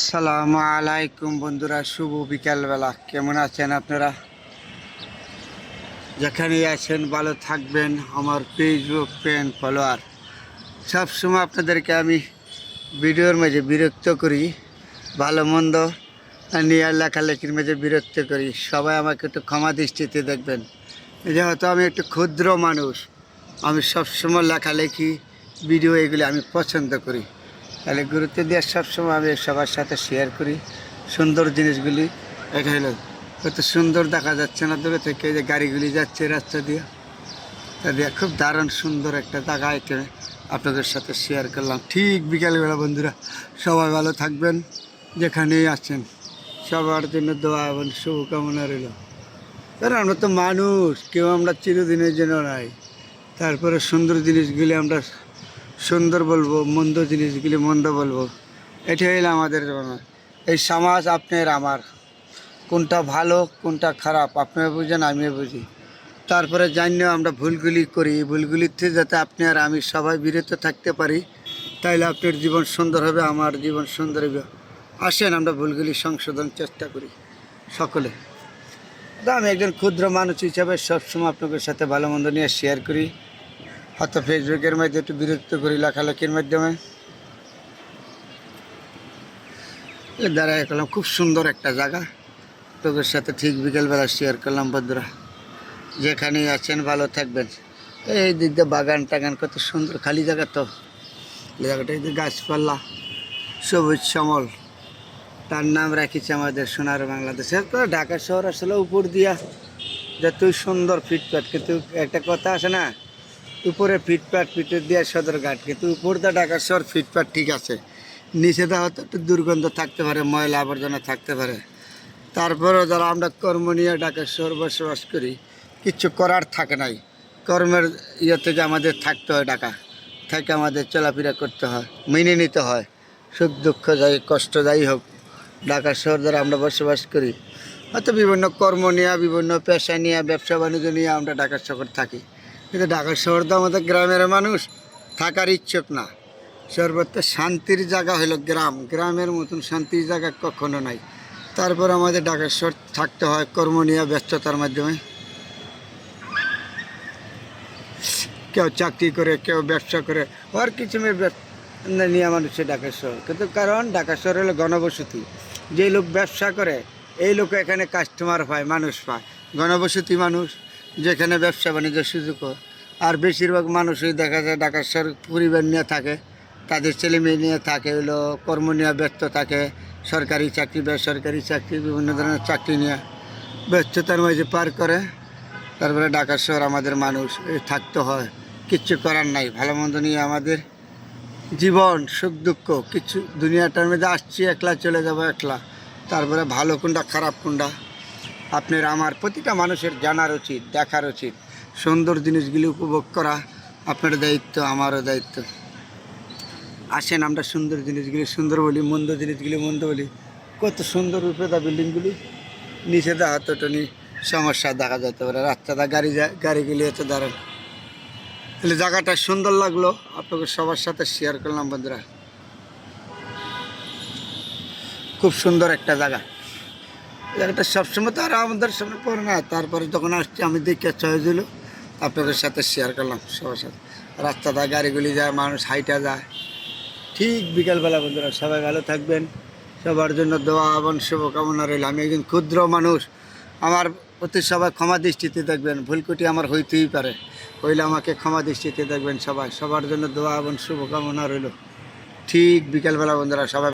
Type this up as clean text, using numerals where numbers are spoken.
সালামু আলাইকুম বন্ধুরা, শুভ বিকালবেলা। কেমন আছেন আপনারা? যেখানেই আছেন ভালো থাকবেন। আমার ফেসবুক ফ্রেন্ড ফলোয়ার, সবসময় আপনাদেরকে আমি ভিডিওর মাঝে বিরক্ত করি, ভালো মন্দ নিয়ে লেখালেখির মাঝে বিরক্ত করি। সবাই আমাকে একটু ক্ষমা দৃষ্টিতে দেখবেন। যেহেতু আমি একটু ক্ষুদ্র মানুষ, আমি সবসময় লেখালেখি ভিডিও এগুলি আমি পছন্দ করি, তাহলে গুরুত্ব দিয়ে সবসময় আমি সবার সাথে শেয়ার করি সুন্দর জিনিসগুলি। এটা হলো কত সুন্দর দেখা যাচ্ছে না দূরে থেকে, যে গাড়িগুলি যাচ্ছে রাস্তা দিয়ে, তা দিয়ে খুব দারুণ সুন্দর একটা জায়গা। এটা আপনাদের সাথে শেয়ার করলাম ঠিক বিকালবেলা। বন্ধুরা সবাই ভালো থাকবেন, যেখানেই আছেন সবার জন্য দোয়া এবং শুভকামনা রইল। কারণ আমরা তো মানুষ, কেউ আমরা চিরদিনের জন্য নাই। তারপরে সুন্দর জিনিসগুলি আমরা সুন্দর বলবো, মন্দ জিনিসগুলি মন্দ বলবো। এটাই হলো আমাদের এই সমাজ। আপনার আমার কোনটা ভালো কোনটা খারাপ আপনারা বুঝেন, আমিও বুঝি। তারপরে জানিও আমরা ভুলগুলি করি, ভুলগুলিতে যাতে আপনি আর আমি সবাই বিরত থাকতে পারি, তাইলে আপনার জীবন সুন্দর হবে, আমার জীবন সুন্দর হবে। আসেন আমরা ভুলগুলি সংশোধন চেষ্টা করি সকলে। আমি একজন ক্ষুদ্র মানুষ হিসাবে সবসময় আপনাদের সাথে ভালো মন্দ নিয়ে শেয়ার করি। হয়তো ফেসবুকের মধ্যে একটু বিরক্ত করি লেখালেখির মাধ্যমে। এর দ্বারা করলাম খুব সুন্দর একটা জায়গা তোদের সাথে ঠিক বিকেলবেলা শেয়ার করলাম। বন্ধুরা যেখানেই আছেন ভালো থাকবেন। এই দিক দিয়ে বাগান টাগান কত সুন্দর, খালি জায়গা তো জায়গাটা, এই যে গাছপালা সবুজ শ্যামল, তার নাম রাখিছে আমাদের সোনার বাংলাদেশের। তো ঢাকা শহর আসলে উপর দিয়া যতই সুন্দর ফিটফাট, কিন্তু একটা কথা আছে না, উপরে ফিটফাট পিঠের দিয়া সদরঘাট, কিন্তু উপর দা ঢাকা শহর ফিটফাট ঠিক আছে, নিচে দা হয়তো একটু দুর্গন্ধ থাকতে পারে, ময়লা আবর্জনা থাকতে পারে। তারপরেও যারা আমরা কর্ম নিয়ে ঢাকা শহর বসবাস করি, কিচ্ছু করার থাকে নাই। কর্মের ইয়ে থেকে আমাদের থাকতে হয়, ঢাকা থেকে আমাদের চলাফেরা করতে হয়, মেনে নিতে হয়। সুখ দুঃখ যাই কষ্ট যাই হোক, ঢাকা শহর দ্বারা আমরা বসবাস করি। হয়তো বিভিন্ন কর্ম নিয়ে, বিভিন্ন পেশা নিয়ে, ব্যবসা বাণিজ্য নিয়ে আমরা ঢাকা শহর থাকি, কিন্তু ঢাকা শহর তো আমাদের গ্রামের মানুষ থাকার ইচ্ছুক না। সর্বত্র শান্তির জায়গা হলো গ্রাম, গ্রামের মতন শান্তির জায়গা কখনো নাই। তারপর আমাদের ঢাকা শহর থাকতে হয় কর্ম নিয়ে ব্যস্ততার মাধ্যমে। কেউ চাকরি করে, কেউ ব্যবসা করে, আর কিছু নিয়ে মানুষের ঢাকা শহর। কিন্তু কারণ ঢাকা শহর হলো ঘনবসতি। যে লোক ব্যবসা করে এই লোক এখানে কাস্টমার পায়, মানুষ পায়। ঘনবসতি মানুষ যেখানে ব্যবসা বাণিজ্য সুযোগ হয়। আর বেশিরভাগ মানুষই দেখা যায় ঢাকা শহর পরিবার নিয়ে থাকে, তাদের ছেলে মেয়ে নিয়ে থাকে, হলো কর্ম নিয়ে ব্যস্ত থাকে। সরকারি চাকরি, বেসরকারি চাকরি, বিভিন্ন ধরনের চাকরি নিয়ে ব্যস্ততার মাঝে পার করে। তারপরে ঢাকা শহর আমাদের মানুষ থাকতে হয়, কিচ্ছু করার নাই। ভালো মন্দ নিয়ে আমাদের জীবন, সুখ দুঃখ কিছু, দুনিয়াটার মধ্যে আসছি একলা, চলে যাব একলা। তারপরে ভালো কোনটা খারাপ কোনটা আপনার আমার প্রতিটা মানুষের জানার উচিত, দেখার উচিত। সুন্দর জিনিসগুলি উপভোগ করা আপনার দায়িত্ব, আমারও দায়িত্ব। আসেন আমরা সুন্দর জিনিসগুলি সুন্দর বলি, মন্দ জিনিসগুলি মন্দ বলি। কত সুন্দর উপরে দা বিল্ডিংগুলি, নিচে দা হাতটনি সমস্যা দেখা যেতে পারে, রাস্তাটা গাড়িগুলি এত দাঁড়ান। তাহলে জায়গাটা সুন্দর লাগলো, আপনাকে সবার সাথে শেয়ার করলাম। বন্ধুরা খুব সুন্দর একটা জায়গা। জায়গাটা সবসময় তো আর আমাদের সামনে পড়ে না, তারপরে যখন আসছি আমি দেখে চয়েস হলো, আপনাদের সাথে শেয়ার করলাম সবার সাথে। রাস্তাটা গাড়িগুলি যায়, মানুষ হাইটা যায় ঠিক বিকালবেলা। বন্ধুরা সবাই ভালো থাকবেন, সবার জন্য দোয়া এবং শুভকামনা রইল। আমি একজন ক্ষুদ্র মানুষ, আমার প্রতি সবাই ক্ষমা দৃষ্টিতে দেখবেন। ভুলকুটি আমার হইতেই পারে, হইলে আমাকে ক্ষমা দৃষ্টিতে দেখবেন সবাই। সবার জন্য দোয়া এবং শুভকামনা রইল ঠিক বিকালবেলা। বন্ধুরা সবাই